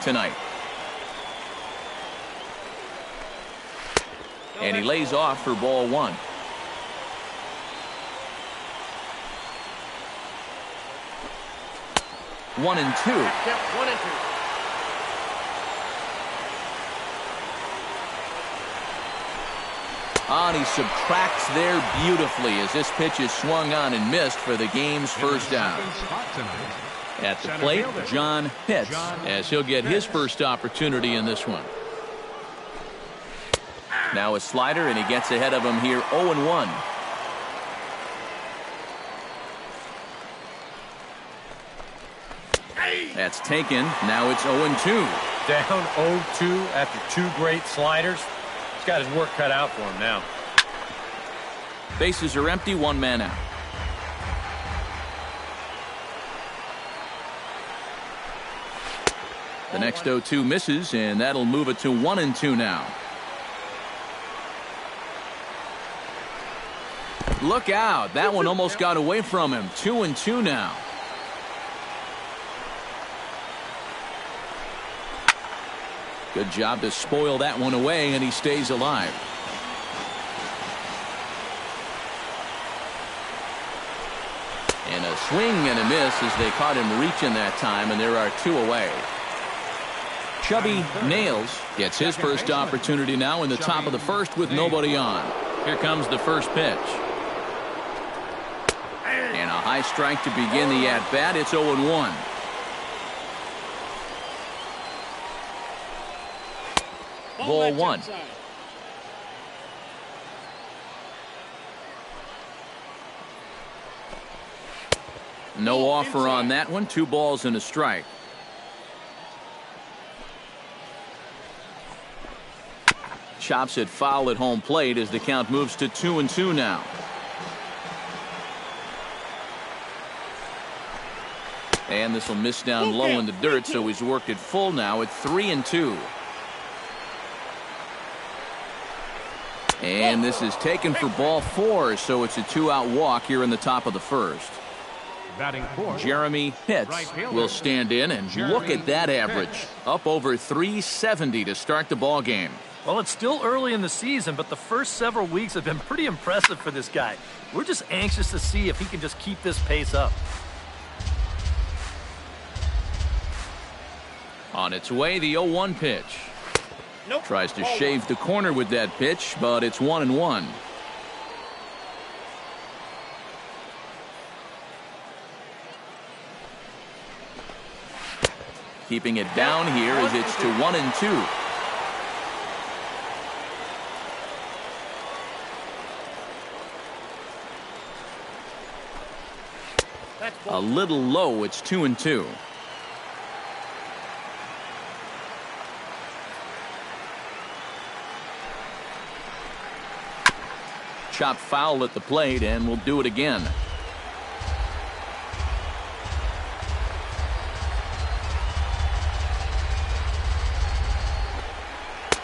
tonight. And he lays off for ball one. One and two. Yep, 1 and 2. And he subtracts there beautifully as this pitch is swung on and missed for the game's first out. At the plate, John Pitts, as he'll get his first opportunity in this one. Now a slider, and he gets ahead of him here 0-1. That's taken. Now it's 0-2. Down 0-2 after 2 great sliders. He's got his work cut out for him now. Bases are empty, 1 man out. The next 0-2 misses, and that'll move it to 1-2 now. Look out. That one almost got away from him. 2-2 now. Good job to spoil that one away, and he stays alive. And a swing and a miss as they caught him reaching that time, and there are 2 away. Chubby Nails gets his first opportunity now in the top of the first with nobody on. Here comes the first pitch. And a high strike to begin the at-bat. It's 0-1. Ball 1. No offer on that one. 2 balls and a strike. Chops it foul at home plate as the count moves to 2-2 now. And this will miss down low in the dirt, so he's worked it full now at 3-2. And this is taken for ball 4, so it's a 2-out walk here in the top of the first. Jeremy Pitts will stand in, and look at that average. Up over 370 to start the ball game. Well, it's still early in the season, but the first several weeks have been pretty impressive for this guy. We're just anxious to see if he can just keep this pace up. On its way, the 0-1 pitch. Nope. Tries to shave the corner with that pitch, but it's 1-1. Keeping it down here as it's to 1-2. A little low. It's 2-2. Chop foul at the plate, and we'll do it again.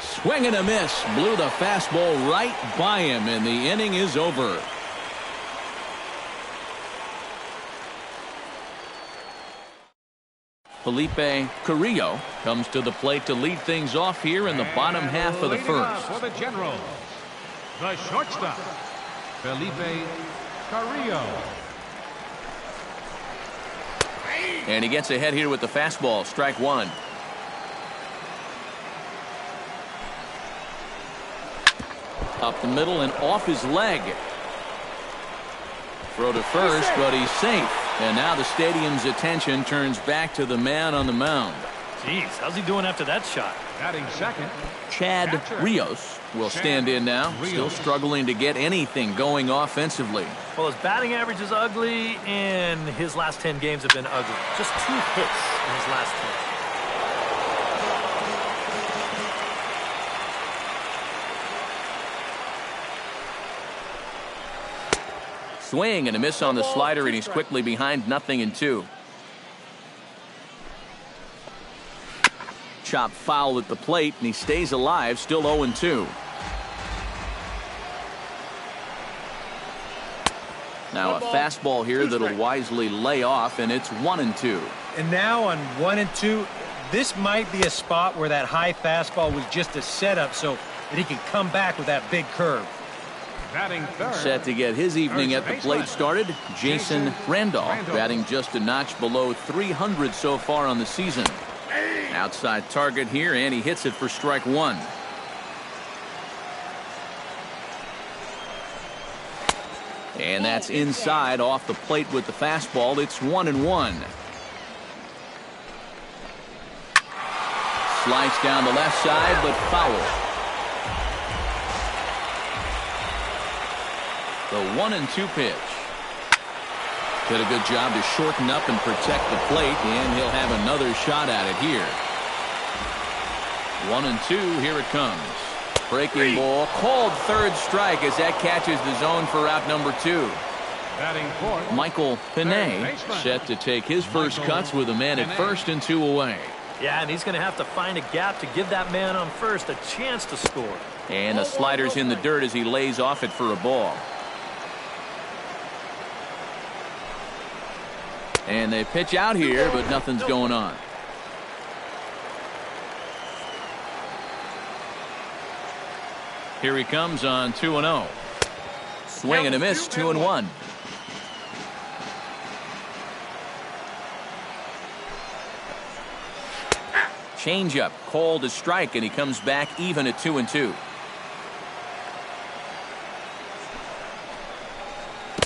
Swing and a miss. Blew the fastball right by him, and the inning is over. Felipe Carrillo comes to the plate to lead things off here in the bottom half of the first. For the General, the shortstop, Felipe Carrillo. And he gets ahead here with the fastball. Strike 1. Up the middle and off his leg. Throw to first, but he's safe. And now the stadium's attention turns back to the man on the mound. Jeez, how's he doing after that shot? Batting second, Chad Rios will stand in now. Still struggling to get anything going offensively. Well, his batting average is ugly, and his last 10 games have been ugly. Just 2 hits in his last 10. Swing and a miss on the slider, and he's quickly behind 0-2. Chop foul at the plate, and he stays alive, still 0-2. Now a fastball here that'll wisely lay off, and it's 1-2. And now on 1-2, This might be a spot where that high fastball was just a setup so that he can come back with that big curve. Batting third. Set to get his evening at the plate started, Jason Randolph, batting just a notch below 300 so far on the season. Outside target here, and he hits it for strike one. And that's inside off the plate with the fastball. It's 1-1. Slice down the left side, but foul. The 1-2 pitch. Did a good job to shorten up and protect the plate, and he'll have another shot at it here. 1-2, here it comes. Breaking ball, called third strike as that catches the zone for out number 2. Batting fourth. Michael Pinay set to take his first cuts with a man at first and 2 away. Yeah, and he's going to have to find a gap to give that man on first a chance to score. And the slider's in the dirt as he lays off it for a ball. And they pitch out here, but nothing's going on. Here he comes on 2-0. Swing and a miss, 2-1. Changeup called a strike, and he comes back even at 2-2.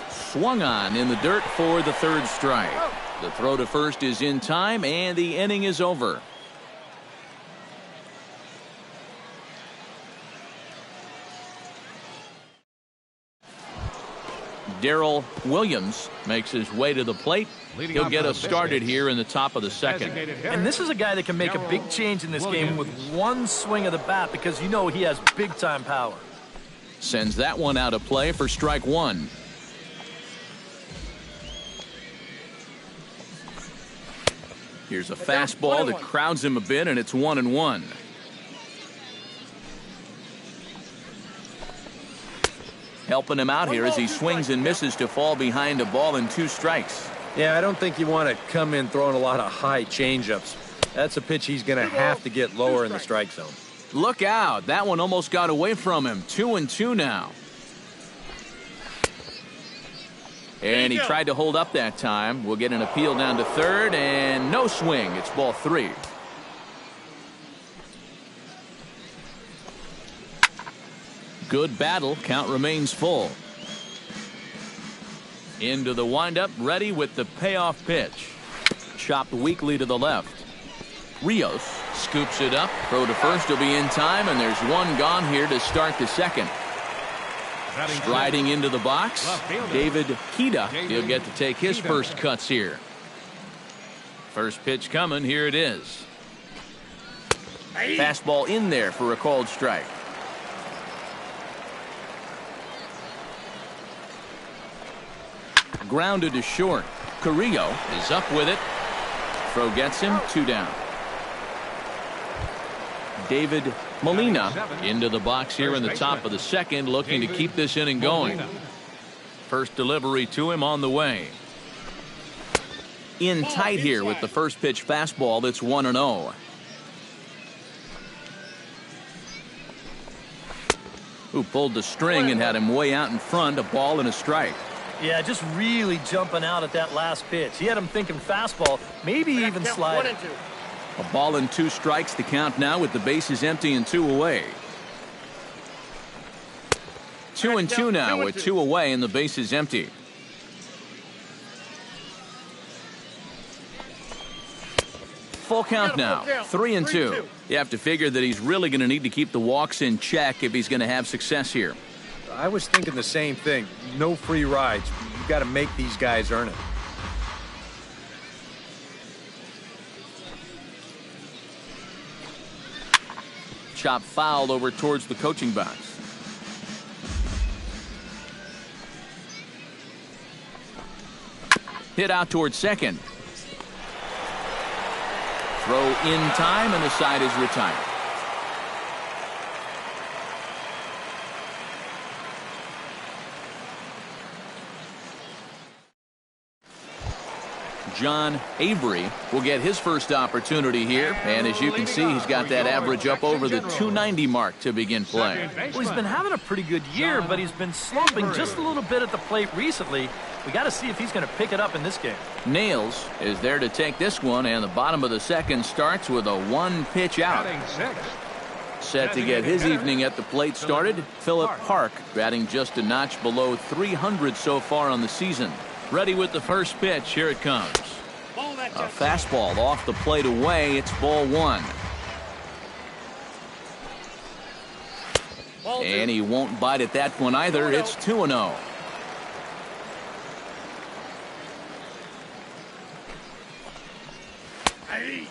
Swung on in the dirt for the third strike. The throw to first is in time, and the inning is over. Darrell Williams makes his way to the plate. He'll get us started here in the top of the second. And this is a guy that can make a big change in this game with one swing of the bat, because you know he has big-time power. Sends that one out of play for strike one. Here's a fastball that crowds him a bit, and it's 1-1. Helping him out here as he swings and misses to fall behind a ball and 2 strikes. Yeah, I don't think you want to come in throwing a lot of high changeups. That's a pitch he's going to have to get lower in the strike zone. Look out. That one almost got away from him. 2-2 now. And he tried to hold up that time. We'll get an appeal down to third, and no swing. It's ball 3. Good battle. Count remains full. Into the windup, ready with the payoff pitch. Chopped weakly to the left. Rios scoops it up. Throw to first will be in time, and there's one gone here to start the second. Striding into the box, David Kida. He'll get to take his first cuts here. First pitch coming. Here it is. Fastball in there for a called strike. Grounded to short. Carrillo is up with it. Throw gets him. 2 down. David Molina into the box here in the top of the second, looking to keep this inning going. First delivery to him on the way. In tight here with the first pitch fastball. That's 1-0. Who pulled the string and had him way out in front. A ball and a strike. Yeah, just really jumping out at that last pitch. He had him thinking fastball, maybe even sliding. A ball and 2 strikes to count now with the bases empty and 2 away. 2-2 now with 2 away and the bases empty. Full count now. 3-2. You have to figure that he's really going to need to keep the walks in check if he's going to have success here. I was thinking the same thing. No free rides. You've got to make these guys earn it. Chop foul over towards the coaching box. Hit out towards second. Throw in time, and the side is retired. John Avery will get his first opportunity here. And as you can see, he's got that average up over the 290 mark to begin play. Well, he's been having a pretty good year, but he's been slumping just a little bit at the plate recently. We got to see if he's going to pick it up in this game. Nails is there to take this one, and the bottom of the second starts with a 1-pitch out. Set to get his evening at the plate started, Philip Park, batting just a notch below 300 so far on the season. Ready with the first pitch. Here it comes. A fastball off the plate away. It's ball one. And he won't bite at that one either. It's 2-0.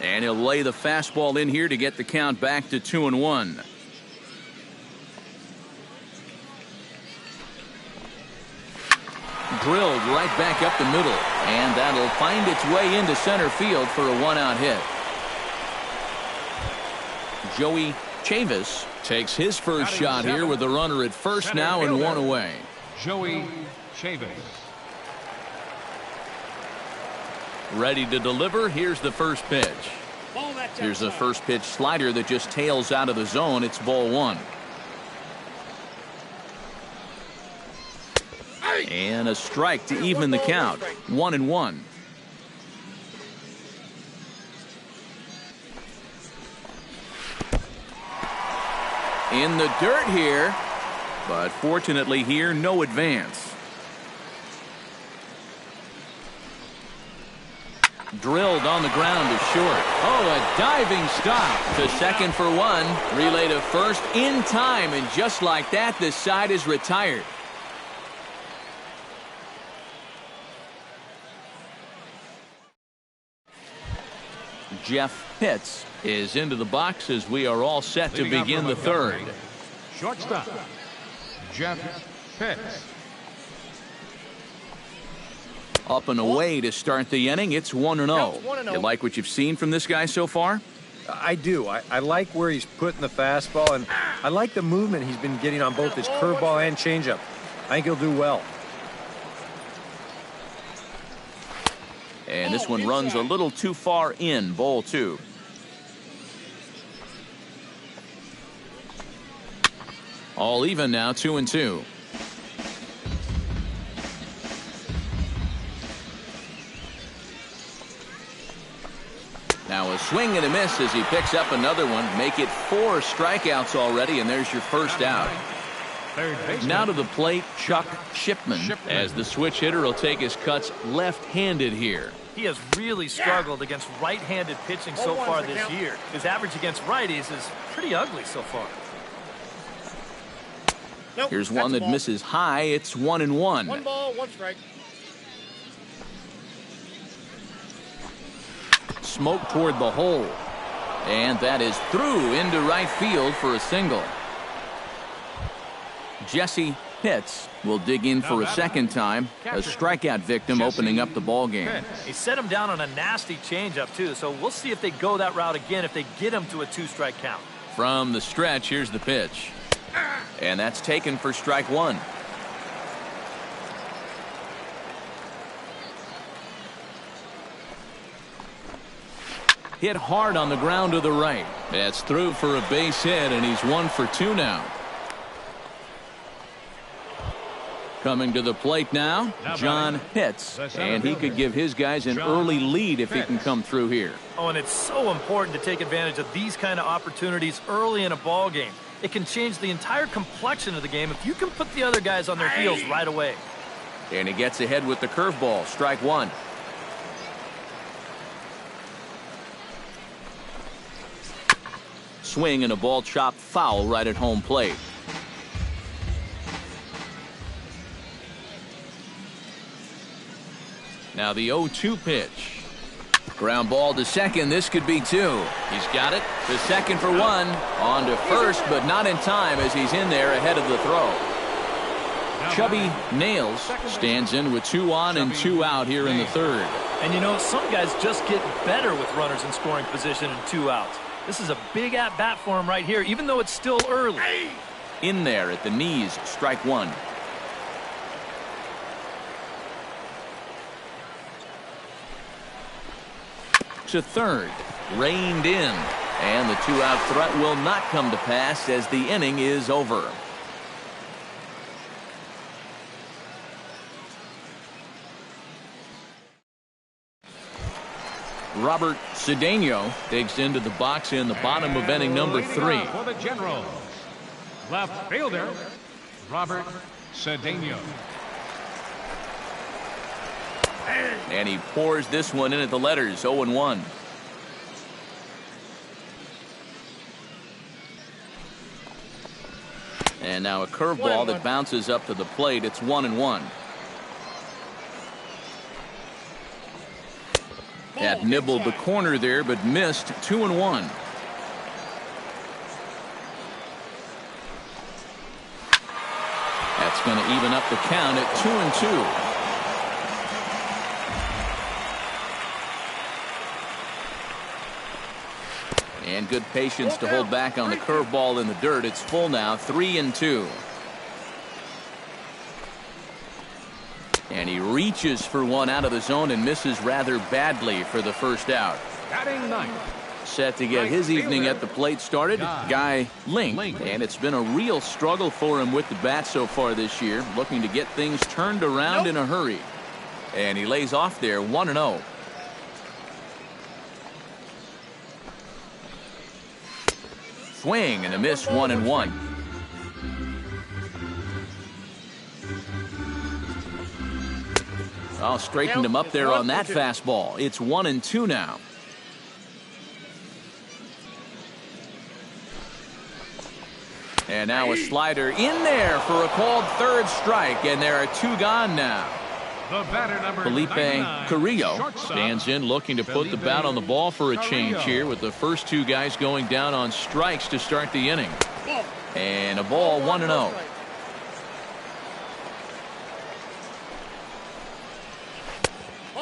And he'll lay the fastball in here to get the count back to 2-1. Drilled right back up the middle, and that'll find its way into center field for a 1-out hit. Joey Chavis takes his first shot here with the runner at first now and one away. Joey Chavis. Ready to deliver. Here's the first pitch. Here's the first pitch slider that just tails out of the zone. It's ball one. And a strike to even the count. 1-1. In the dirt here, but fortunately here, no advance. Drilled on the ground to short. Oh, a diving stop to second for one. Relay to first in time, and just like that, the side is retired. Jeff Pitts is into the box as we are all set to begin the third. Shortstop, Jeff Pitts. Up and away to start the inning. It's 1-0. You like what you've seen from this guy so far? I do. I like where he's putting the fastball, and I like the movement he's been getting on both his curveball and changeup. I think he'll do well. And this one runs a little too far in. Ball two. All even now, 2-2. Now a swing and a miss as he picks up another one. Make it 4 strikeouts already, and there's your first out. Now to the plate, Chuck Shipman, as the switch hitter will take his cuts left-handed here. He has really struggled against right-handed pitching so far this year. His average against righties is pretty ugly so far. Here's one that misses high. It's 1-1. 1 ball, 1 strike. Smoke toward the hole. And that is through into right field for a single. Jesse Pitts will dig in for a second time. A strikeout victim opening up the ball game. He set him down on a nasty changeup too, so we'll see if they go that route again if they get him to a 2-strike count. From the stretch, here's the pitch. And that's taken for strike one. Hit hard on the ground to the right. That's through for a base hit, and he's 1 for 2 now. Coming to the plate now, John Pitts, and he could give his guys an early lead if he can come through here. Oh, and it's so important to take advantage of these kind of opportunities early in a ball game. It can change the entire complexion of the game if you can put the other guys on their heels right away. And he gets ahead with the curveball, strike one. Swing and a ball chopped foul right at home plate. Now the 0-2 pitch. Ground ball to second. This could be 2. He's got it. To second for 1. On to first, but not in time as he's in there ahead of the throw. Chubby Nails stands in with 2 on and 2 out here in the third. And you know, some guys just get better with runners in scoring position and 2 outs. This is a big at-bat for him right here, even though it's still early. In there at the knees, strike one. walks a third. Reined in. And the two-out threat will not come to pass as the inning is over. Robert Cedeno digs into the box in the bottom of inning number 3. For the Generals, left fielder, Robert Cedeno. And he pours this one in at the letters, 0-1. And now a curveball that bounces up to the plate. It's 1-1. That nibbled the corner there, but missed. 2-1. That's going to even up the count at 2-2. And good patience to hold back on the curveball in the dirt. It's full now, 3-2. And he reaches for one out of the zone and misses rather badly for the first out. Batting ninth. Set to get his evening at the plate started, Guy Link. And it's been a real struggle for him with the bat so far this year, looking to get things turned around in a hurry. And he lays off there, 1-0. Swing and a miss, 1-1. Oh, straightened him up there on that fastball. It's 1-2 now. And now a slider in there for a called third strike, and there are 2 gone now. The batter number Felipe 99, Carrillo shortstop, stands in looking to put the bat on the ball for a change here, with the first 2 guys going down on strikes to start the inning. And a ball, 1-0.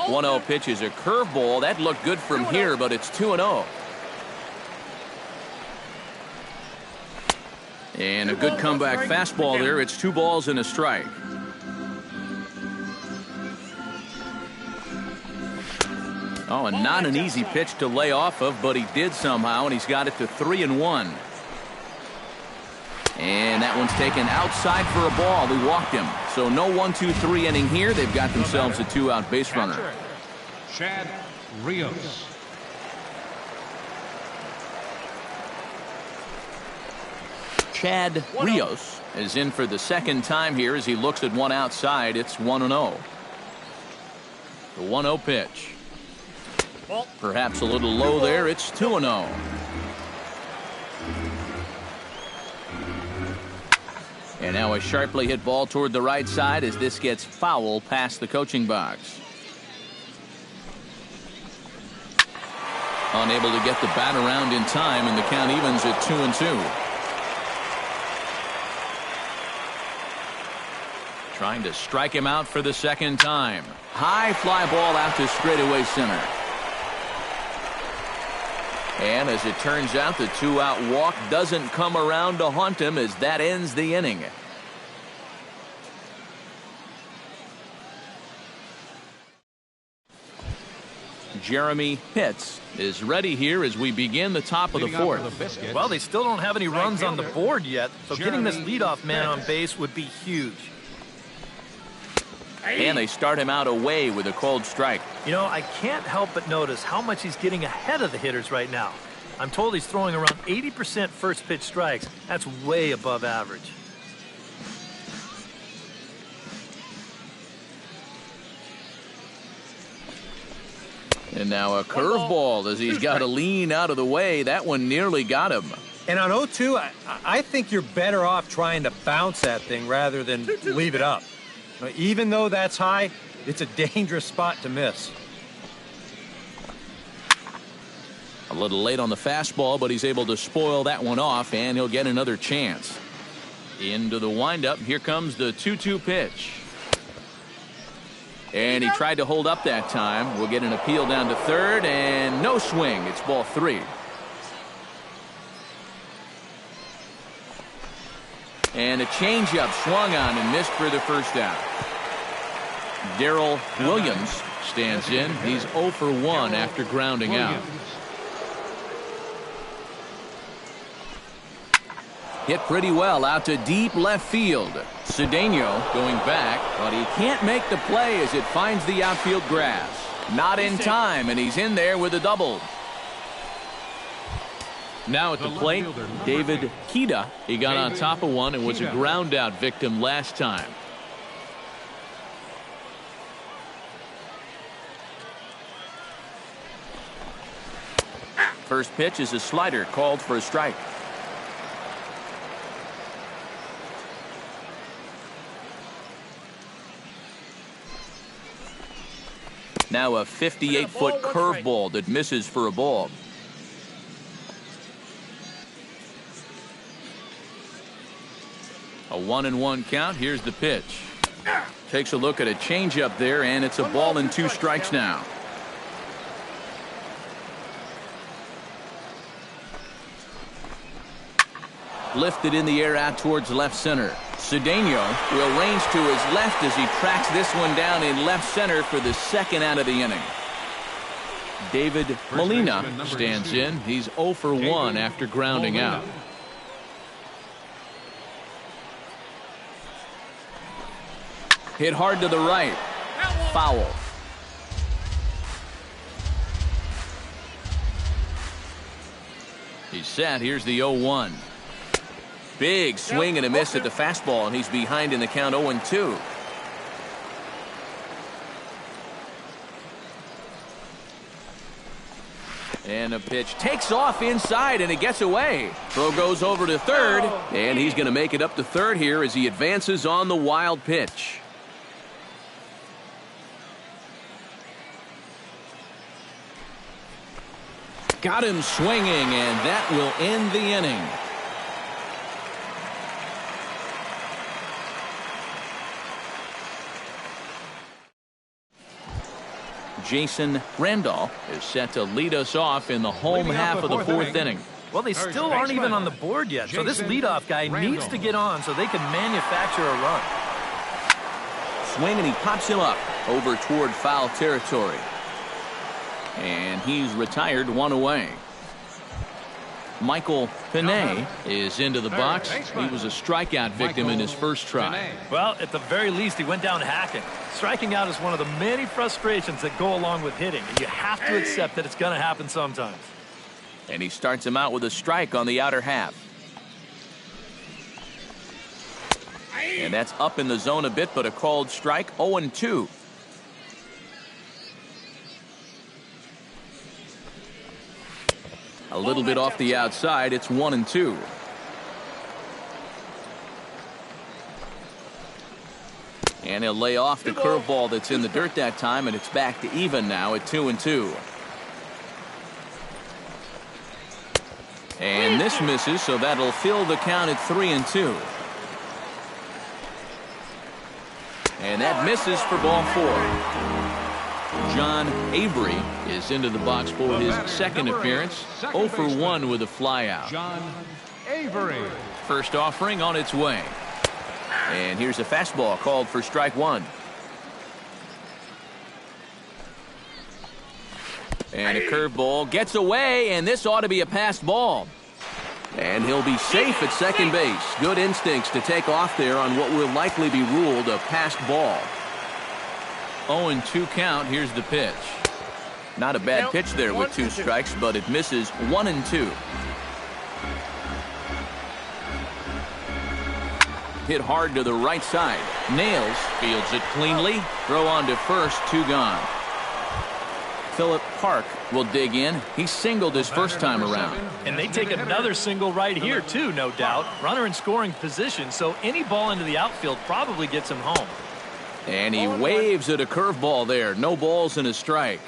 One 1-0 pitch is a curveball. That looked good from here, but it's 2-0. And a good comeback fastball there. It's 2 balls and a strike. Oh, and not an easy pitch to lay off of, but he did somehow, and he's got it to 3-1. And that one's taken outside for a ball. He walked him. So no 1-2-3 inning here. They've got themselves a 2-out base runner. Chad Rios. Chad Rios is in for the second time here as he looks at one outside. It's 1-0. The 1-0 pitch. Perhaps a little low there. It's 2-0. And now a sharply hit ball toward the right side as this gets foul past the coaching box. Unable to get the bat around in time, and the count evens at 2-2. Trying to strike him out for the second time. High fly ball out to straightaway center. And as it turns out, the 2-out walk doesn't come around to haunt him as that ends the inning. Jeremy Pitts is ready here as we begin the top of the fourth. Well, they still don't have any runs on the board yet, so getting this leadoff man on base would be huge. And they start him out away with a cold strike. You know, I can't help but notice how much he's getting ahead of the hitters right now. I'm told he's throwing around 80% first pitch strikes. That's way above average. And now a curveball as he's got to lean out of the way. That one nearly got him. And on 0-2, I think you're better off trying to bounce that thing rather than leave it up. Even though that's high, it's a dangerous spot to miss. A little late on the fastball, but he's able to spoil that one off, and he'll get another chance. Into the windup. Here comes the 2-2 pitch. And he tried to hold up that time. We'll get an appeal down to third, and no swing. It's ball 3. And a changeup swung on and missed for the first out. Darrell Williams stands in. He's 0 for 1 after grounding out. Hit pretty well out to deep left field. Cedeno going back, but he can't make the play as it finds the outfield grass. Not in time, and he's in there with a double. Now at the plate, David Kida. He got on top of one and was a ground out victim last time. First pitch is a slider called for a strike. Now a 58-foot curveball that misses for a ball. A 1-1 count. Here's the pitch. Takes a look at a changeup there, and it's a ball and 2 strikes now. Lifted in the air out towards left center. Cedeno will range to his left as he tracks this one down in left center for the second out of the inning. David Molina stands in. He's 0 for 1 after grounding out. Hit hard to the right. Foul. He's set. Here's the 0-1. Big swing and a miss at the fastball, and he's behind in the count 0-2. And a pitch takes off inside, and it gets away. Throw goes over to third, and he's going to make it up to third here as he advances on the wild pitch. Got him swinging, and that will end the inning. Jason Randolph is set to lead us off in the home half of the fourth inning. Well, they still aren't even on the board yet, so this leadoff guy needs to get on so they can manufacture a run. Swing, and he pops him up over toward foul territory. And he's retired, 1 away. Michael Pinay is into the box. He was a strikeout victim in his first try. Well, at the very least, he went down hacking. Striking out is one of the many frustrations that go along with hitting, and you have to accept that it's going to happen sometimes. And he starts him out with a strike on the outer half. And that's up in the zone a bit, but a called strike. 0-2. A little bit off the outside. It's 1-2. And he'll lay off the curveball that's in the dirt that time, and it's back to even now at 2-2. And this misses, so that'll fill the count at 3-2. And that misses for ball 4. John Avery is into the box for his second appearance. 0 for 1 with a flyout. John Avery. First offering on its way. And here's a fastball called for strike 1. And a curveball gets away, and this ought to be a passed ball. And he'll be safe at second base. Good instincts to take off there on what will likely be ruled a passed ball. 0-2 count. Here's the pitch. Not a bad pitch there with 2 strikes, but it misses. 1-2. Hit hard to the right side. Nails, fields it cleanly. Throw on to first, 2 gone. Philip Park will dig in. He singled his first time around. And they take another single right here, too, no doubt. Runner in scoring position, so any ball into the outfield probably gets him home. And he waves at a curveball there. No balls and a strike.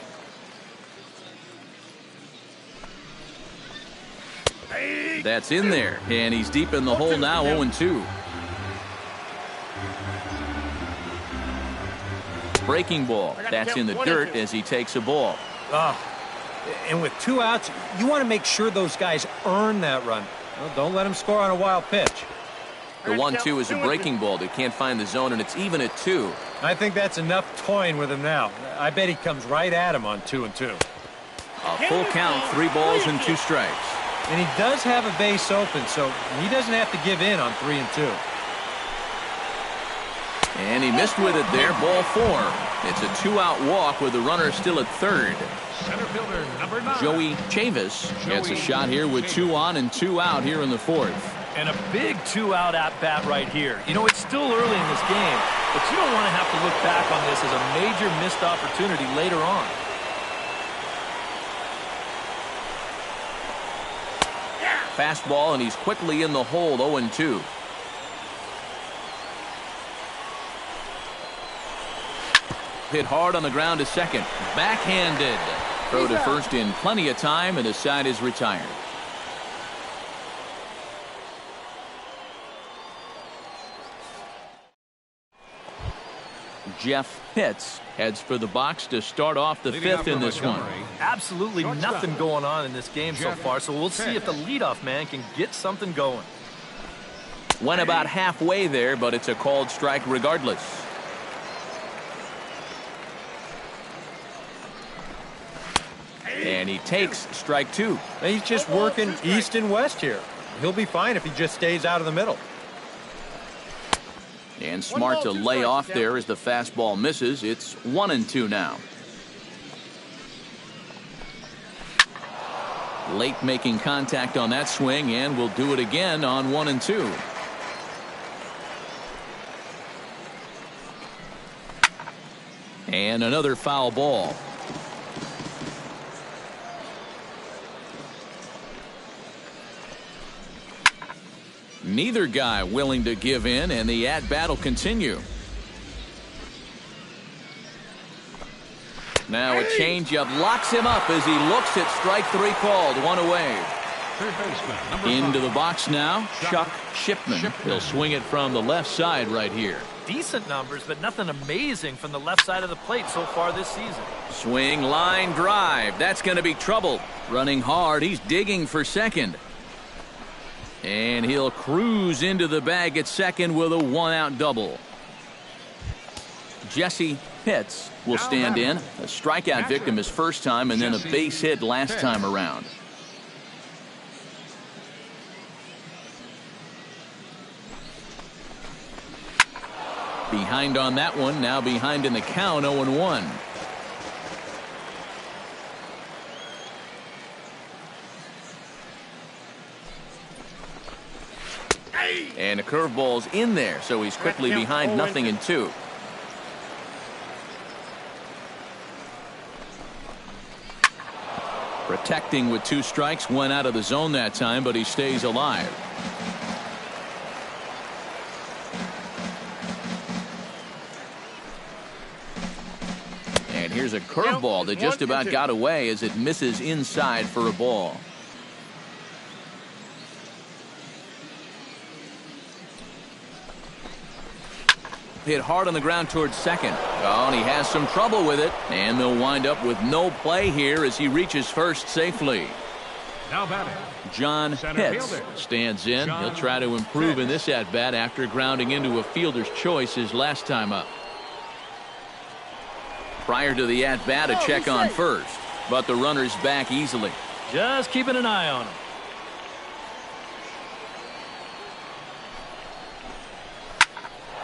That's in there. And he's deep in the hole now, 0-2. Breaking ball. That's in the dirt as he takes a ball. And with 2 outs, you want to make sure those guys earn that run. Well, don't let them score on a wild pitch. The 1-2 is a breaking ball that can't find the zone, and it's even at 2. I think that's enough toying with him now. I bet he comes right at him on 2-2. A full count, 3 balls and 2 strikes. And he does have a base open, so he doesn't have to give in on 3-2. And he missed with it there, ball 4. It's a 2-out walk with the runner still at third. Center fielder, number 9. Joey Chavis gets a shot here with 2 on and 2 out here in the 4th. And a big 2-out at-bat right here. You know, it's still early in this game, but you don't want to have to look back on this as a major missed opportunity later on. Fastball, and he's quickly in the hole, 0-2. Hit hard on the ground to second. Backhanded. Throw to first in plenty of time, and his side is retired. Jeff Pitts heads for the box to start off the 5th in this one. Absolutely nothing going on in this game so far, so we'll see if the leadoff man can get something going. Went about halfway there, but it's a called strike regardless. And he takes strike 2. He's just working east and west here. He'll be fine if he just stays out of the middle. And smart to lay off there as the fastball misses. It's 1-2 now. Late making contact on that swing, and will do it again on 1-2. And another foul ball. Neither guy willing to give in, and the at-bat will continue. Now a changeup locks him up as he looks at strike 3 called. 1 away. Into the box now, Chuck Shipman. He'll swing it from the left side right here. Decent numbers, but nothing amazing from the left side of the plate so far this season. Swing, line drive. That's going to be trouble. Running hard, he's digging for second. And he'll cruise into the bag at second with a 1-out double. Jesse Pitts will stand in. A strikeout victim his first time, and then a base hit last time around. Behind on that one, now behind in the count, 0-1. And a curveball's in there, so he's quickly behind 0-2. Protecting with 2 strikes, 1 out of the zone that time, but he stays alive. And here's a curveball that just about got away as it misses inside for a ball. Hit hard on the ground towards second. Oh, and he has some trouble with it. And they'll wind up with no play here as he reaches first safely. Now batting, John Pitts stands in. He'll try to improve in this at-bat after grounding into a fielder's choice his last time up. Prior to the at-bat, a check on first. But the runner's back easily. Just keeping an eye on him.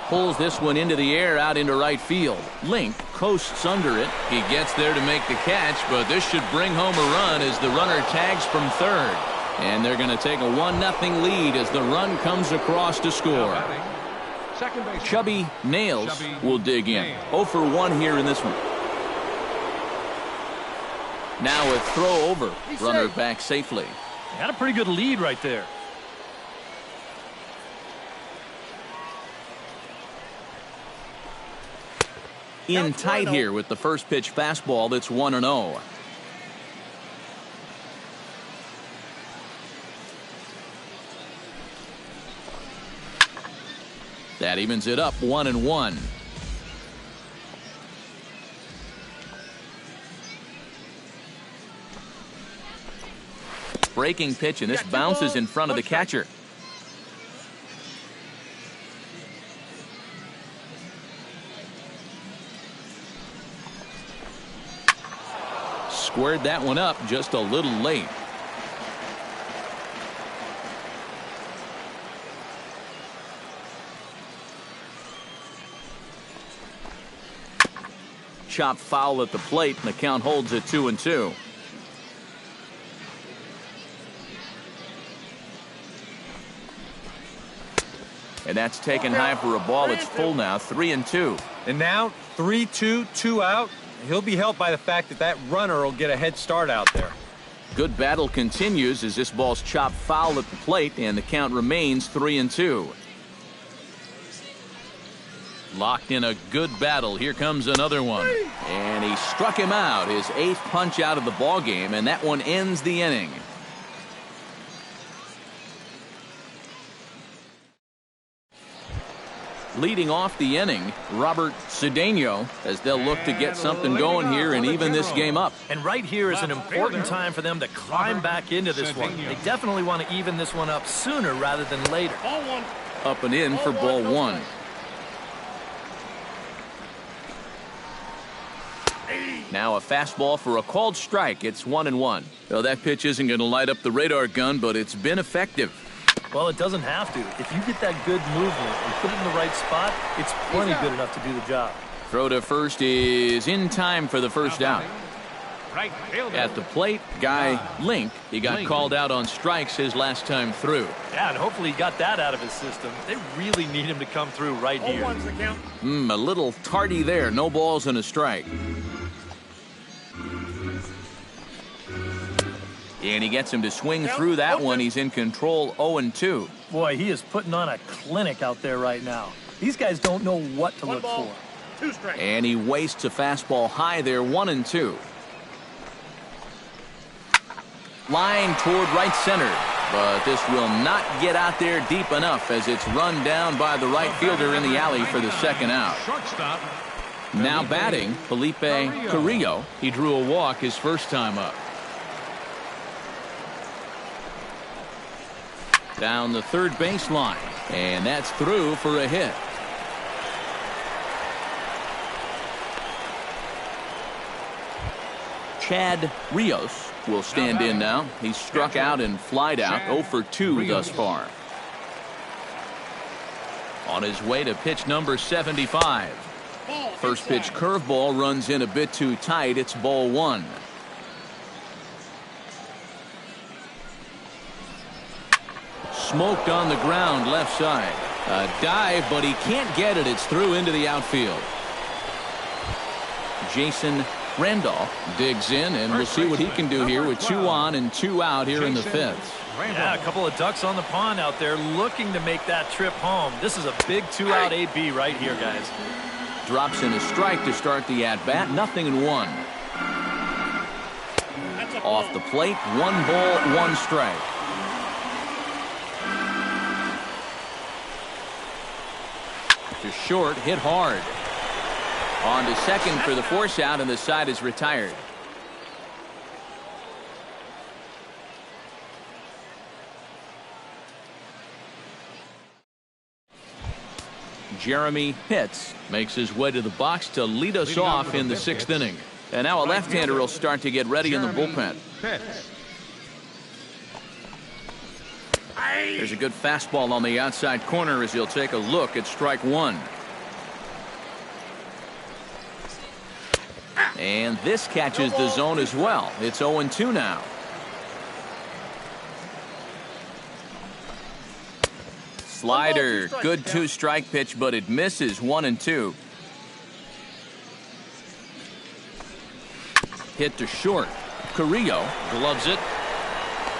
Pulls this one into the air out into right field. Link coasts under it. He gets there to make the catch, but this should bring home a run as the runner tags from third. And they're going to take a 1-0 lead as the run comes across to score. Chubby Nails will dig in. 0 for 1 here in this one. Now a throw over. Runner back safely. Got a pretty good lead right there. In tight here with the first pitch fastball that's 1-0. That evens it up 1-1. Breaking pitch, and this bounces in front of the catcher. squared that one up just a little late. Chop foul at the plate, and the count holds at 2-2. And that's taken high for a ball. It's full now, 3-2. And now 3-2, 2 out. He'll be helped by the fact that that runner will get a head start out there. Good battle continues as this ball's chopped foul at the plate, and the count remains 3-2. Locked in a good battle. Here comes another one. And he struck him out. His 8th punch out of the ball game, and that one ends the inning. Leading off the inning, Robert Cedeno, as they'll look to get something going here and even this game up. And right here is an important time for them to climb back into this one. They definitely want to even this one up sooner rather than later. Up and in for ball one. Now a fastball for a called strike. It's 1-1. Well, that pitch isn't going to light up the radar gun, but it's been effective. Well, it doesn't have to. If you get that good movement and put it in the right spot, it's plenty good enough to do the job. Throw to first is in time for the first out. Right fielder. At the plate, Guy Link. He got called out on strikes his last time through. Yeah, and hopefully he got that out of his system. They really need him to come through right here. A little tardy there. No balls and a strike. And he gets him to swing through that one. He's in control, 0-2. Boy, he is putting on a clinic out there right now. These guys don't know what to look for. And he wastes a fastball high there, 1-2. Line toward right center. But this will not get out there deep enough as it's run down by the right fielder in the alley for the second out. Shortstop. Now batting, Felipe Carrillo. He drew a walk his first time up. Down the third baseline, and that's through for a hit. Chad Rios will stand in now. He's struck out and flied out, 0 for 2 thus far. On his way to pitch number 75. First pitch curveball runs in a bit too tight. It's ball one. Smoked on the ground left side. A dive, but he can't get it. It's through into the outfield. Jason Randolph digs in, and we'll see what he can do here with 2 on and 2 out here in the 5th. Yeah, a couple of ducks on the pond out there looking to make that trip home. This is a big 2-out AB right here, guys. Drops in a strike to start the at-bat. 0-1. Off the plate, 1 ball, 1 strike. To short, hit hard. On to second for the force out, and the side is retired. Jeremy Pitts makes his way to the box to lead us off in the 6th inning. And now a left-hander will start to get ready in the bullpen. There's a good fastball on the outside corner as he'll take a look at strike 1. And this catches the zone as well. It's 0-2 now. Slider, good 2-strike pitch, but it misses. 1-2. Hit to short. Carrillo gloves it.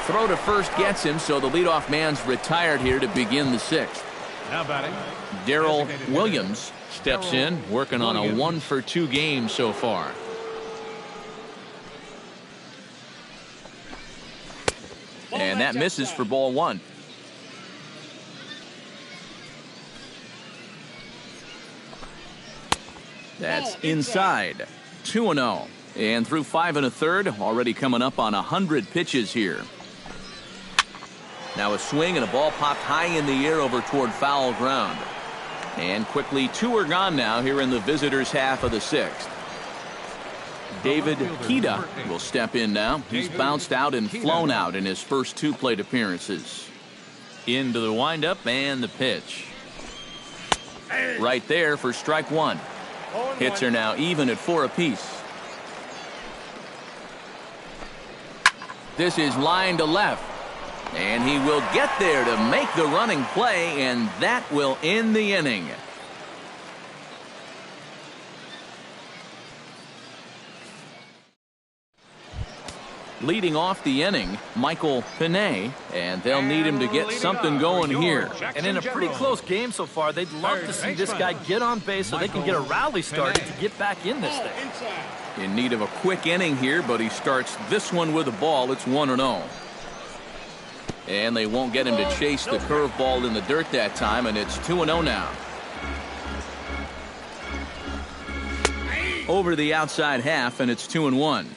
Throw to first gets him, so the leadoff man's retired here to begin the 6th. Now batting. Darrell Williams steps in, working on a 1 for 2 game so far. And that misses for ball 1. That's inside. 2-0. And through 5 1/3, already coming up on 100 pitches here. Now a swing and a ball popped high in the air over toward foul ground. And quickly 2 are gone now here in the visitors' half of the 6th. David Kida will step in now. He's bounced out and flown out in his first 2 plate appearances. Into the windup and the pitch. Right there for strike 1. Hits are now even at 4 apiece. This is line to left. And he will get there to make the running play, and that will end the inning. Leading off the inning, Michael Pinay, and they'll need him to get something going here. And in a pretty close game so far, they'd love to see this guy get on base so they can get a rally started to get back in this thing. In need of a quick inning here, but he starts this one with a ball. It's 1-0. And they won't get him to chase the curveball in the dirt that time, and it's 2-0 now. Over the outside half, and it's 2-1.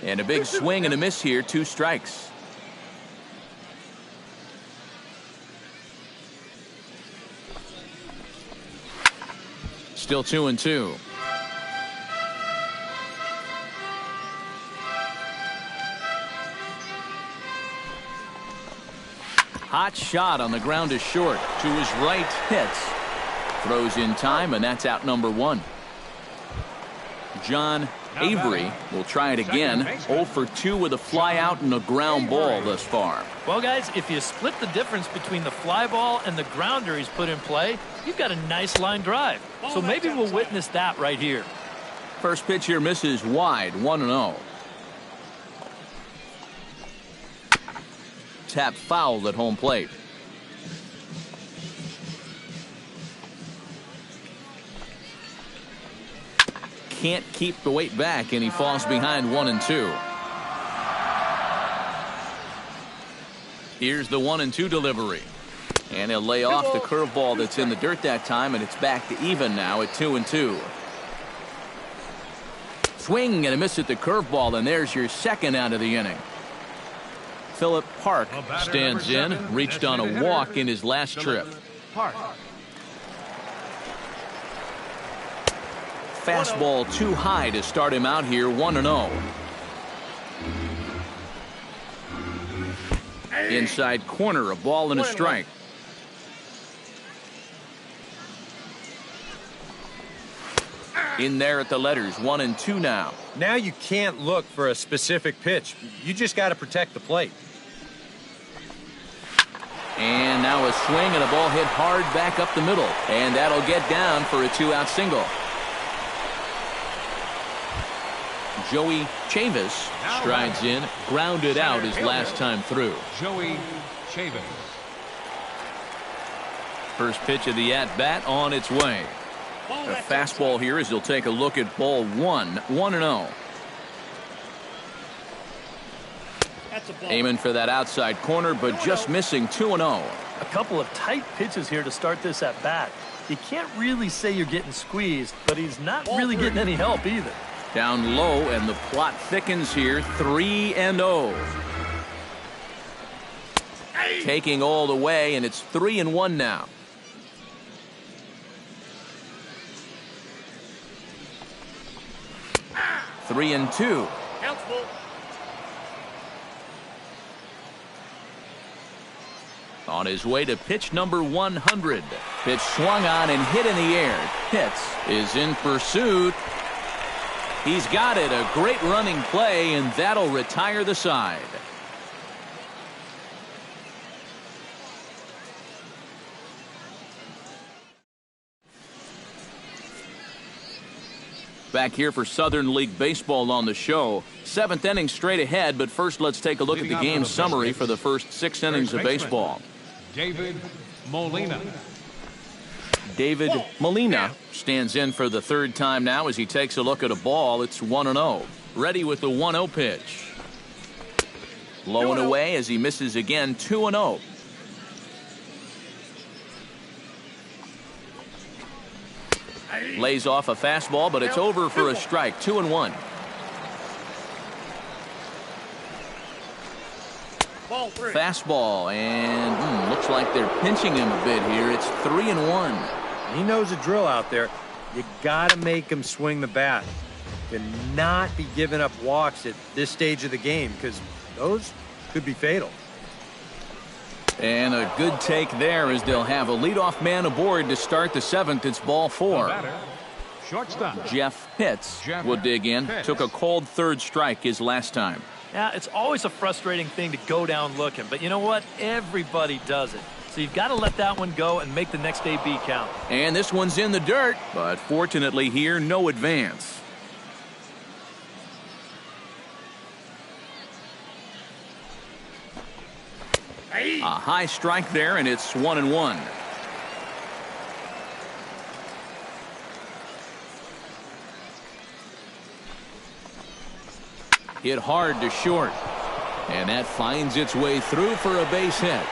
And a big swing and a miss here, 2 strikes. Still 2-2. Hot shot on the ground is short. To his right, hits. Throws in time, and that's out number 1. John Avery will try it again. 0 for 2 with a fly out and a ground ball thus far. Well, guys, if you split the difference between the fly ball and the grounder he's put in play, you've got a nice line drive. So maybe we'll witness that right here. First pitch here misses wide, 1-0. Tap fouled at home plate. Can't keep the weight back, and he falls behind 1-2. Here's the 1-2 delivery. And he'll lay off the curveball that's in the dirt that time, and it's back to even now at 2-2. Swing and a miss at the curveball, and there's your second out of the inning. Philip Park stands in, reached on a walk in his last trip. Fastball too high to start him out here, 1-0. Inside corner, a ball and a strike. In there at the letters, 1-2 now. Now you can't look for a specific pitch. You just got to protect the plate. And now a swing and a ball hit hard back up the middle. And that'll get down for a 2-out single. Joey Chavis strides in, grounded out his last time through. Joey Chavis. First pitch of the at-bat on its way. A fastball here as he'll take a look at ball 1-0. Aiming for that outside corner, but just missing 2-0. A couple of tight pitches here to start this at bat. You can't really say you're getting squeezed, but he's not really getting any help either. Down low, and the plot thickens here, 3-0. Taking all the way, and it's 3-1 now. Three and two. On his way to pitch number 100. Pitch swung on and hit in the air. Pitts is in pursuit. He's got it. A great running play, and that'll retire the side. Back here for Southern League Baseball on the show. 7th inning straight ahead, but first let's take a look at the game summary for the first 6 innings of baseball. David Molina. David Molina stands in for the 3rd time now as he takes a look at a ball. It's 1-0. Ready with the 1-0 pitch. Low and away as he misses again. 2-0. Lays off a fastball, but it's over for a strike. 2-1. Ball 3. Fastball, and looks like they're pinching him a bit here. It's 3-1. He knows the drill out there. You got to make him swing the bat. Cannot be giving up walks at this stage of the game because those could be fatal. And a good take there as they'll have a leadoff man aboard to start the 7th. It's ball 4. Shortstop. Jeff Pitts will dig in. Took a cold third strike his last time. Yeah, it's always a frustrating thing to go down looking, but you know what? Everybody does it. So you've got to let that one go and make the next AB count. And this one's in the dirt, but fortunately here, no advance. A high strike there, and it's 1-1. Hit hard to short, and that finds its way through for a base hit.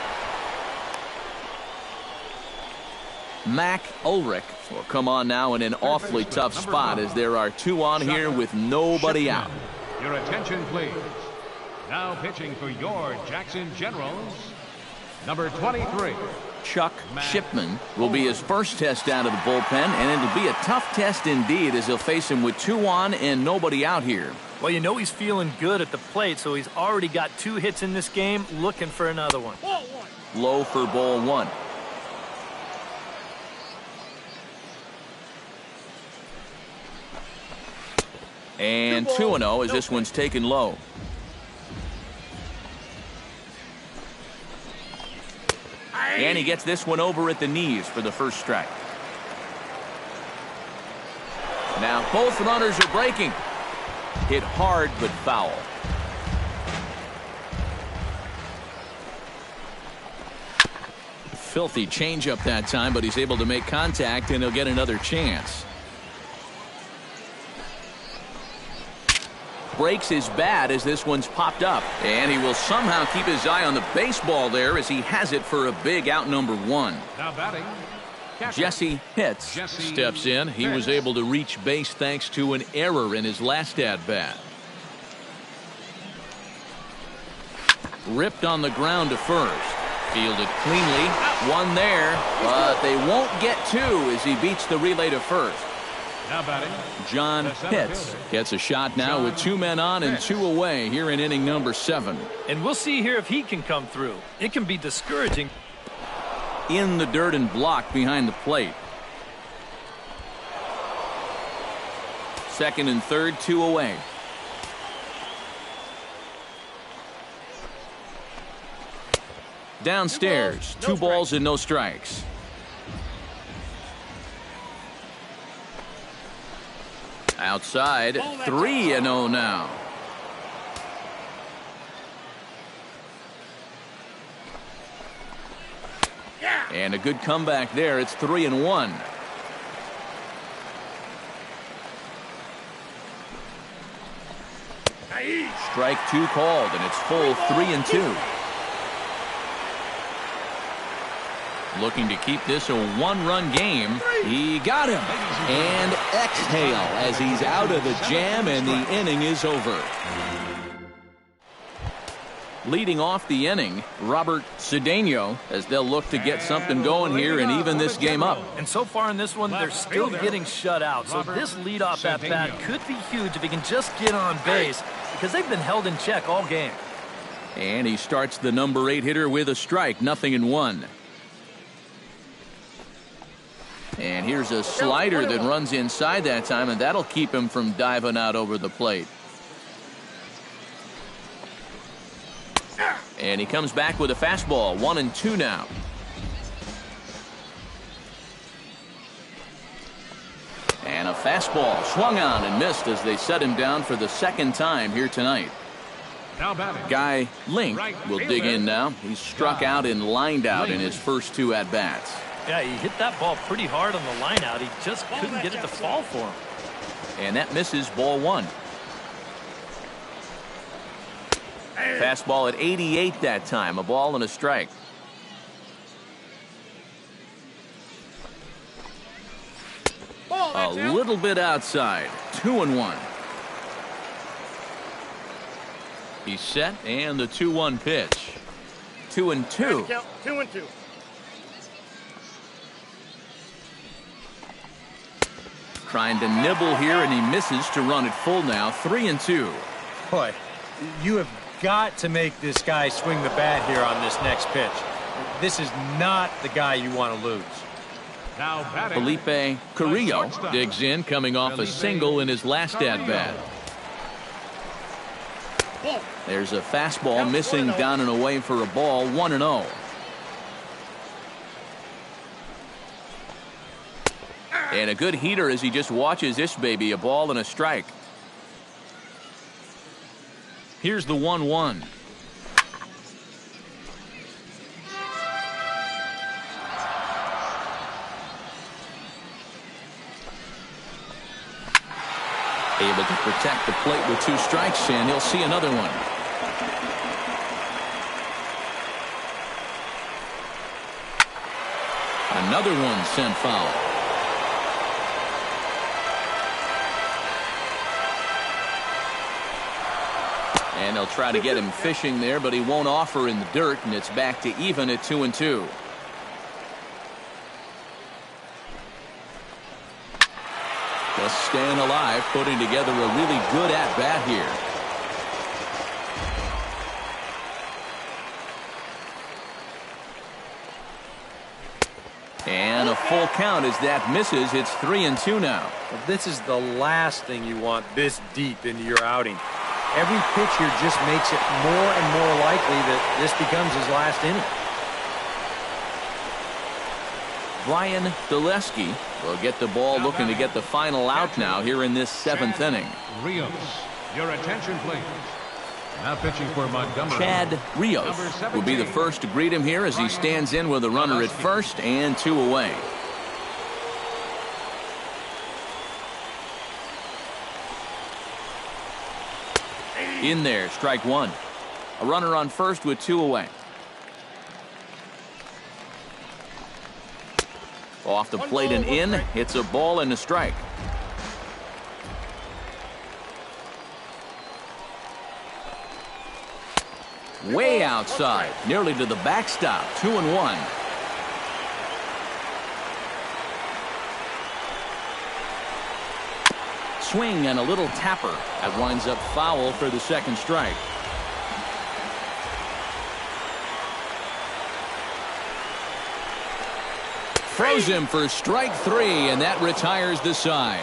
Mac Ulrich will come on now in an awfully tough spot as there are 2 on here with nobody out. Your attention, please. Now pitching for your Jackson Generals, number 23. Chuck Shipman will be his first test out of the bullpen, and it'll be a tough test indeed as he'll face him with 2 on and nobody out here. Well, you know he's feeling good at the plate, so he's already got 2 hits in this game, looking for another one. Ball 1. Low for ball 1. And 2-0 as this one's taken low. And he gets this one over at the knees for the first strike. Now both runners are breaking. Hit hard but foul. Filthy changeup that time, but he's able to make contact and he'll get another chance. Breaks his bat as this one's popped up, and he will somehow keep his eye on the baseball there as he has it for a big out number 1. Now batting, Jesse Pitts steps in. He was able to reach base thanks to an error in his last at-bat. Ripped on the ground to first. Fielded cleanly. One there, but they won't get 2 as he beats the relay to first. Now batting, John Pitts gets a shot now with 2 men on and 2 away here in inning number 7. And we'll see here if he can come through. It can be discouraging. In the dirt and blocked behind the plate. Second and third, 2 away. Downstairs, 2 balls and no strikes. Outside, 3-0 now. And a good comeback there. It's 3-1. Strike 2 called, and it's full 3-2. Looking to keep this a 1-run game. He got him. And exhale as he's out of the jam, and the inning is over. Leading off the inning, Robert Cedeno, as they'll look to get something going here and even this game up. And so far in this one, they're still getting shut out. So this leadoff at bat could be huge if he can just get on base, because they've been held in check all game. And he starts the number 8 hitter with a strike, 0-1. And here's a slider that runs inside that time, and that'll keep him from diving out over the plate. And he comes back with a fastball, 1-2 now. And a fastball swung on and missed as they set him down for the second time here tonight. now batting, Guy Link will dig in now. He's struck out and lined out in his first 2 at-bats. Yeah, he hit that ball pretty hard on the line out. He just couldn't get it to fall for him. And that misses, ball 1. Fastball at 88 that time, a ball and a strike. A little bit outside, 2-1. He's set, and the 2-1 pitch. 2-2. Count 2-2. Trying to nibble here, and he misses to run it full now. 3-2. Boy, you have got to make this guy swing the bat here on this next pitch. This is not the guy you want to lose. Now batting, Felipe Carrillo digs in, coming off a single in his last at-bat. There's a fastball missing down and away for a ball. 1-0. And a good heater as he just watches this baby. A ball and a strike. Here's the 1-1. Able to protect the plate with 2 strikes, and he'll see another one. Another one sent foul. And they'll try to get him fishing there, but he won't offer in the dirt, and it's back to even at 2-2. Just staying alive, putting together a really good at-bat here. And a full count as that misses. It's 3-2 now. Well, this is the last thing you want this deep into your outing. Every pitch here just makes it more and more likely that this becomes his last inning. Brian Dulesky will get the ball, looking to get the final out now here in this 7th inning. Rios, your attention please. Now pitching for Montgomery. Chad Rios will be the first to greet him here as he stands in with a runner at first and 2 away. In there, strike 1. A runner on first with 2 away. Off the plate and in. It's a ball and a strike. Way outside, nearly to the backstop. 2-1. Swing and a little tapper. That winds up foul for the 2nd strike. Throws him for strike 3, and that retires the side.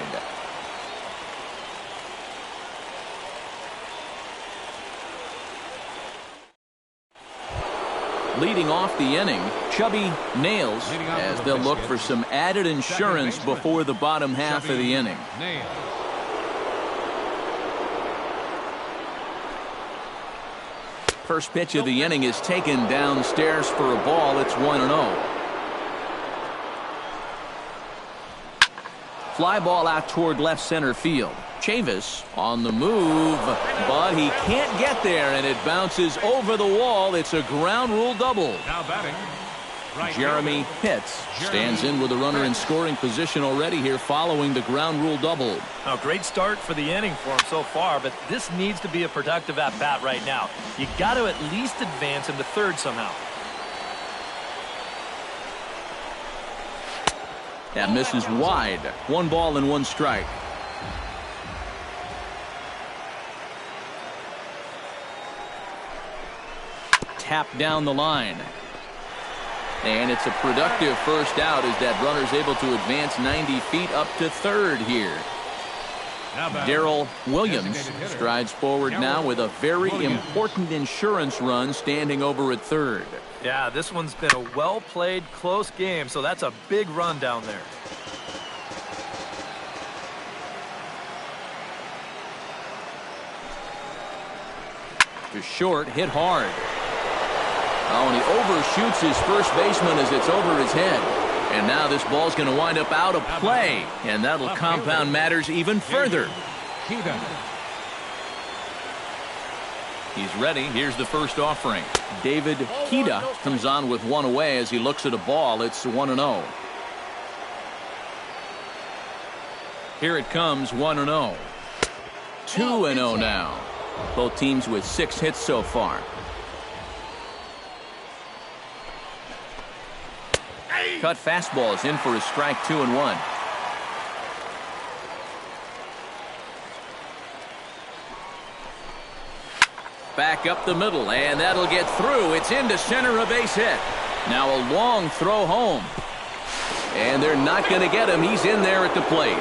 Leading off the inning, Chubby Nails, as they'll look for some added insurance before the bottom half of the inning. First pitch of the inning is taken downstairs for a ball. It's 1-0. Fly ball out toward left center field. Chavis on the move, but he can't get there, and it bounces over the wall. It's a ground rule double. Now batting, right Jeremy Pitts stands in with a runner in scoring position already here following the ground rule double. Now, great start for the inning for him so far, but this needs to be a productive at-bat right now. You got to at least advance him to third somehow. That misses wide. 1 ball and 1 strike. Tap down the line. And it's a productive first out as that runner's able to advance 90 feet up to third here. Darrell Williams strides forward now with a very important insurance run standing over at third. Yeah, this one's been a well-played, close game, so that's a big run down there. To short, hit hard. Oh, and he overshoots his first baseman as it's over his head. And now this ball's going to wind up out of play, and that'll compound matters even further. He's ready. Here's the first offering. David Kida comes on with 1 away as he looks at a ball. It's 1-0. Here it comes, 1-0. 2-0 now. Both teams with 6 hits so far. Cut fastball is in for a strike, 2-1. Back up the middle, and that'll get through. It's into center, a base hit. Now a long throw home. And they're not going to get him. He's in there at the plate.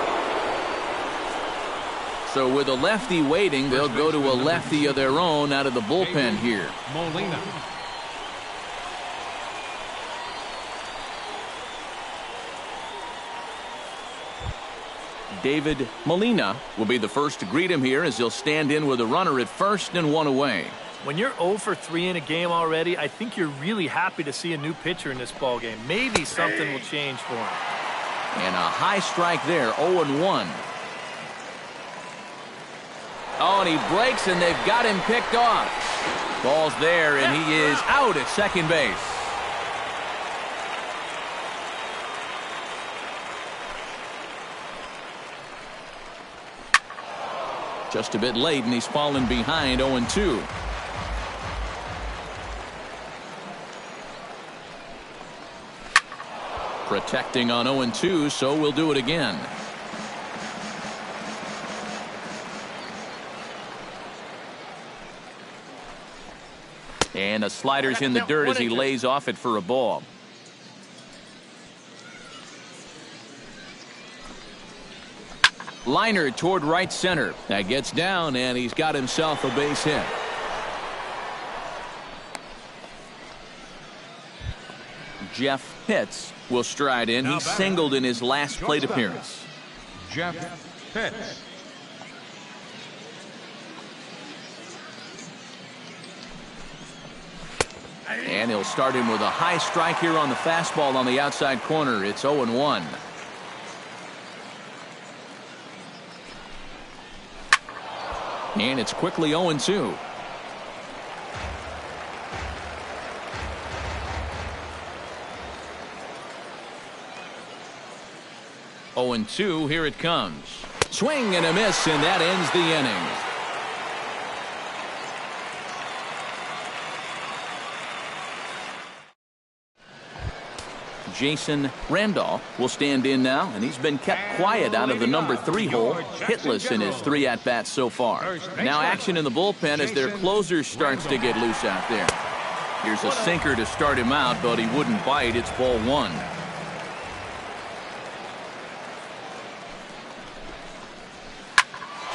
So with a lefty waiting, they'll go to a lefty of their own out of the bullpen here. Molina. David Molina will be the first to greet him here as he'll stand in with a runner at first and 1 away. When you're 0 for 3 in a game already, I think you're really happy to see a new pitcher in this ball game. Maybe something will change for him. And a high strike there, 0-1. Oh, and he breaks, and they've got him picked off. Ball's there, and he is out at second base. Just a bit late, and he's fallen behind 0-2. Protecting on 0-2, so we'll do it again. And a slider's in the dirt as he lays off it for a ball. Liner toward right center. That gets down, and he's got himself a base hit. Jeff Pitts will stride in. He singled in his last plate appearance. Jeff Pitts. And he'll start him with a high strike here on the fastball on the outside corner. It's 0-1. And it's quickly 0-2. Oh, and 2, here it comes. Swing and a miss, and that ends the inning. Jason Randolph will stand in now, and he's been kept quiet out of the number 3 hole, hitless in his 3 at-bats so far. Now action in the bullpen as their closer starts to get loose out there. Here's a sinker to start him out, but he wouldn't bite. It's ball 1.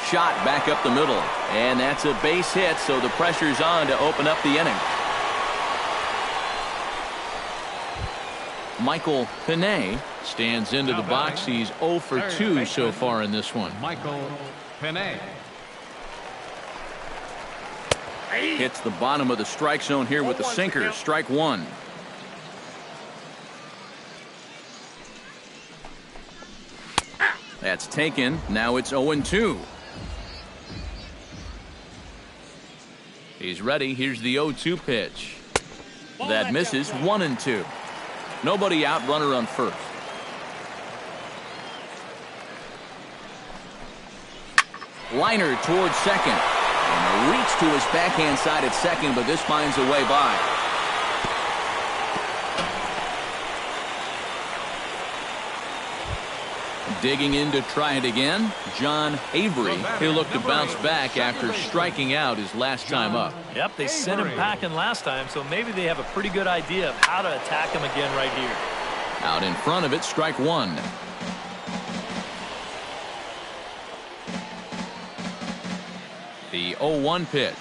Shot back up the middle, and that's a base hit, so the pressure's on to open up the inning. Michael Pinay stands into the box. He's 0 for 2 so far in this one. Michael Pinay. Hits the bottom of the strike zone here with the sinker. Strike 1. That's taken. Now it's 0-2. He's ready. Here's the 0-2 pitch. That misses. 1-2. Nobody out, runner on first. Liner towards second. And a reach to his backhand side at second, but this finds a way by. Digging in to try it again, John Avery. He'll look to bounce back after striking out his last time up. Yep, they sent him packing last time, so maybe they have a pretty good idea of how to attack him again right here. Out in front of it, strike 1. The 0-1 pitch.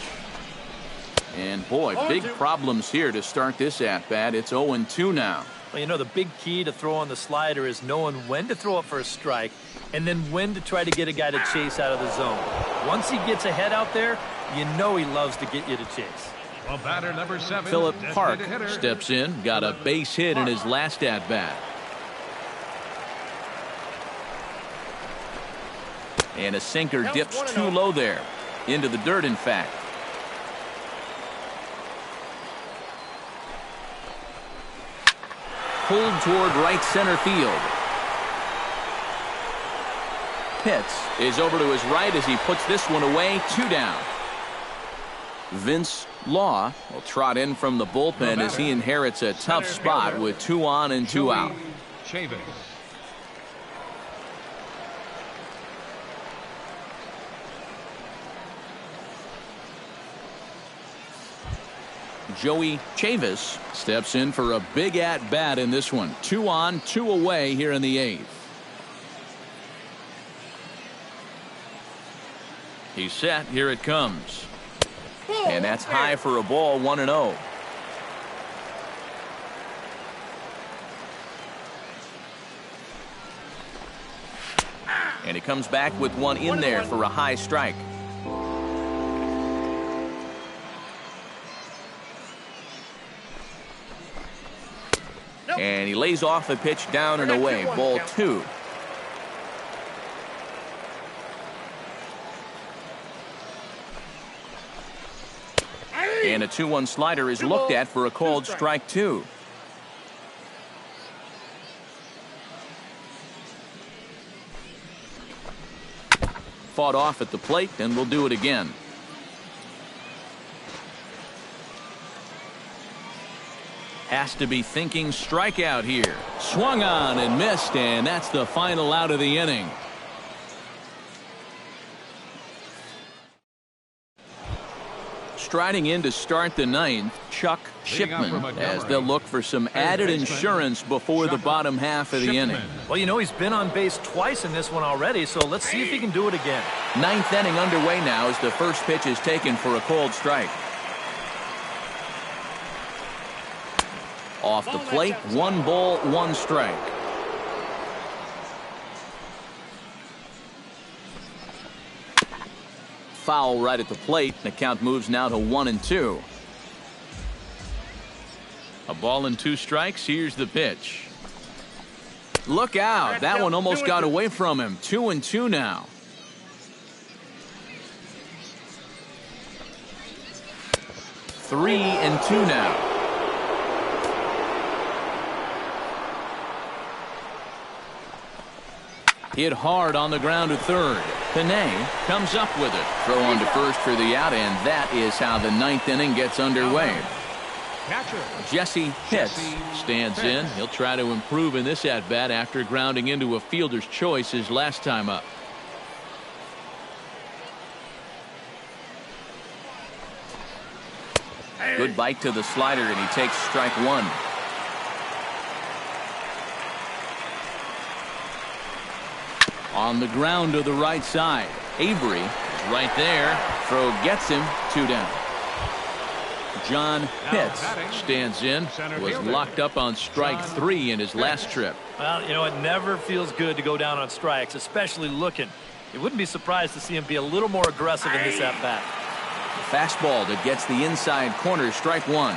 And boy, big problems here to start this at-bat. It's 0-2 now. Well, you know, the big key to throw on the slider is knowing when to throw it for a strike and then when to try to get a guy to chase out of the zone. Once he gets ahead out there, you know he loves to get you to chase. Well, batter number 7. Philip Park steps in, got a base hit in his last at-bat. And a sinker dips too low there. Into the dirt, in fact. Pulled toward right center field. Pitts is over to his right as he puts this one away. 2 down. Vince Law will trot in from the bullpen as he inherits a tough spot with 2 on and 2 out. Chavis. Joey Chavis steps in for a big at-bat in this one. 2 on, 2 away here in the 8th. He's set. Here it comes. And that's high for a ball, 1-0. And he comes back with one in there for a high strike. And he lays off a pitch down and away. Ball 2. And a 2-1 slider is looked at for a called strike 2. Fought off at the plate, and we'll do it again. Has to be thinking strikeout here. Swung on and missed, and that's the final out of the inning. Striding in to start the 9th, Chuck Shipman, as they'll look for some added insurance before the bottom half of the inning. Well, you know, he's been on base twice in this one already, so let's see if he can do it again. 9th inning underway now as the first pitch is taken for a called strike. Off the plate, 1 ball, 1 strike. Foul right at the plate. The count moves now to 1-2. A ball and 2 strikes. Here's the pitch. Look out. That one almost got away from him. 2-2 now. Three and 2 now. Hit hard on the ground to third. Panay comes up with it. Throw on to first for the out, and that is how the 9th inning gets underway. Jesse Pitts stands in. He'll try to improve in this at-bat after grounding into a fielder's choice his last time up. Good bite to the slider, and he takes strike 1. On the ground to the right side. Avery is right there. Throw gets him. 2 down. John Pitts stands in. Was locked up on strike 3 in his last trip. Well, you know, it never feels good to go down on strikes, especially looking. You wouldn't be surprised to see him be a little more aggressive in this at-bat. Fastball that gets the inside corner. Strike 1.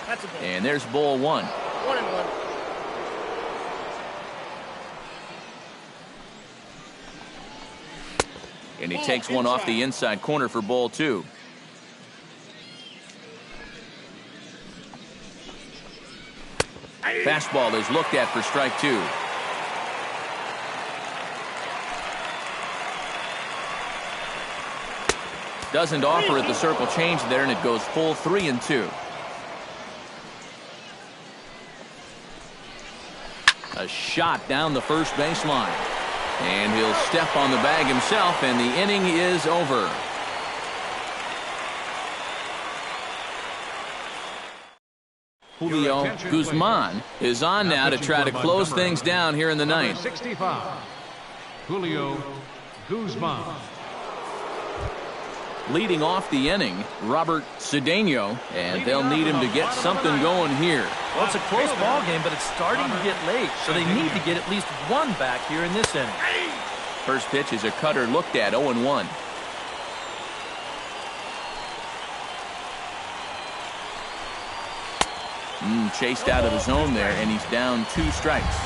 That's a ball. And there's ball 1. 1-1. And he takes one off the inside corner for ball 2. Fastball is looked at for strike 2. Doesn't offer at the circle change there, and it goes full 3-2. A shot down the first baseline. And he'll step on the bag himself, and the inning is over. Julio Guzman is on now to try to close things down here in the 9th. 65. Julio Guzman. Leading off the inning, Robert Cedeno, and they'll need him to get something going here. Well, it's a close ball game, but it's starting to get late, so they need to get at least 1 back here in this inning. First pitch is a cutter looked at. 0-1. Chased out of the zone there, and he's down 2 strikes.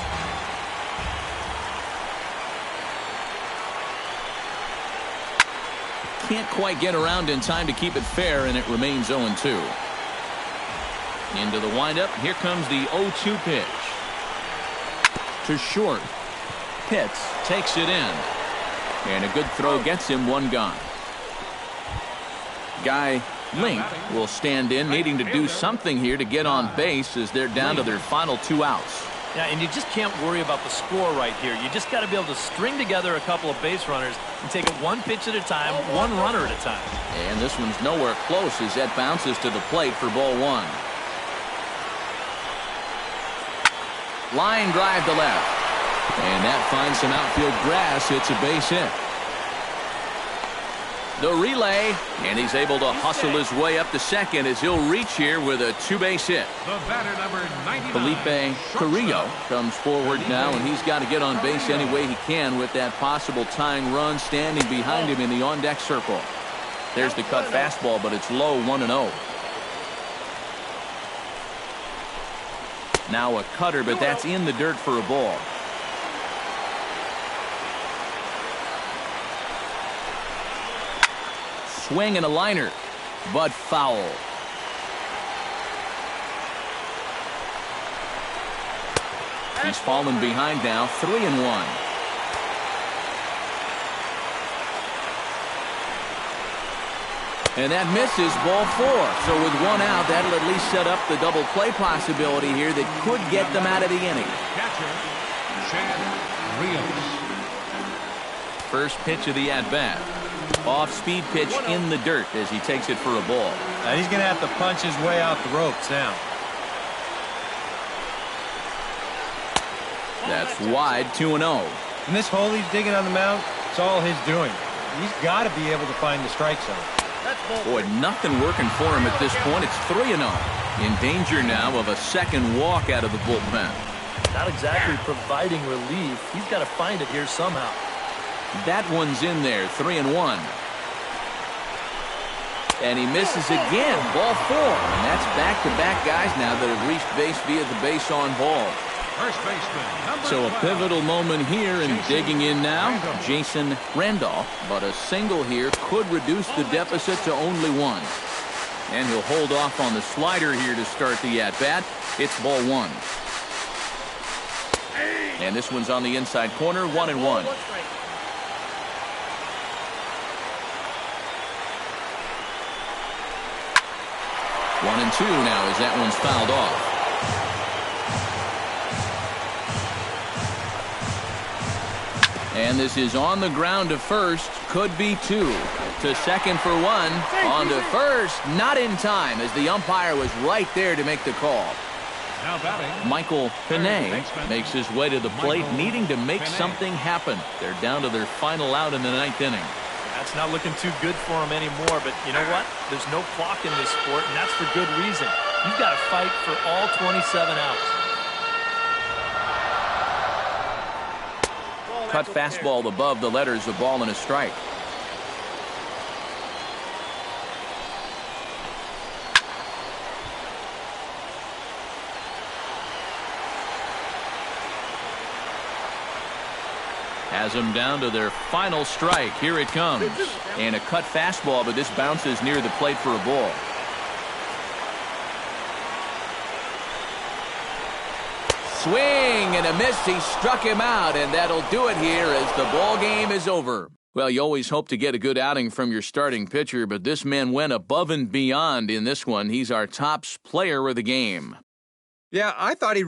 Can't quite get around in time to keep it fair, and it remains 0-2. Into the windup. Here comes the 0-2 pitch. To short. Pitts takes it in. And a good throw gets him one gone. Guy Link will stand in, needing to do something here to get on base as they're down to their final 2 outs. Yeah, and you just can't worry about the score right here. You just got to be able to string together a couple of base runners and take it one pitch at a time, one runner at a time. And this one's nowhere close as that bounces to the plate for ball 1. Line drive to left. And that finds some outfield grass. It's a base hit. The relay, and he's able to hustle his way up to second as he'll reach here with a 2-base hit. The batter, number 99, Felipe Carrillo comes forward now, and he's got to get on base any way he can with that possible tying run standing behind him in the on-deck circle. There's the cut fastball, but it's low, 1-0. Now a cutter, but that's in the dirt for a ball. Swing and a liner, but foul. He's fallen behind now, 3-1. And that misses, ball 4. So with 1 out, that'll at least set up the double play possibility here that could get them out of the inning. Catcher, Chad Rios. First pitch of the at-bat. Off-speed pitch in the dirt as he takes it for a ball. Now he's going to have to punch his way out the ropes now. That's wide, 2-0. And this hole he's digging on the mound, it's all his doing. He's got to be able to find the strike zone. Boy, nothing working for him at this point. It's 3-0. In danger now of a second walk out of the bullpen. Not exactly providing relief. He's got to find it here somehow. That one's in there, 3-1. And he misses again, ball 4. And that's back-to-back guys now that have reached base via the base on ball. First baseman, number So a 12. pivotal moment here, and digging in now, Jason Randolph. But a single here could reduce the deficit to only 1. And he'll hold off on the slider here to start the at-bat. It's ball 1. And this one's on the inside corner, 1-1. 1-2 now as that one's fouled off. And this is on the ground to first. Could be 2. To second for 1. On to first. Not in time as the umpire was right there to make the call. Now batting, Michael Pinay makes his way to the plate, needing to make something happen. They're down to their final out in the 9th inning. That's not looking too good for him anymore, but you know what? There's no clock in this sport, and that's for good reason. You've got to fight for all 27 outs. Cut fastball above the letters, a ball and a strike. Has them down to their final strike. Here it comes. And a cut fastball, but this bounces near the plate for a ball. Swing and a miss. He struck him out, and that'll do it here as the ball game is over. Well, you always hope to get a good outing from your starting pitcher, but this man went above and beyond in this one. He's our top player of the game. Yeah, I thought he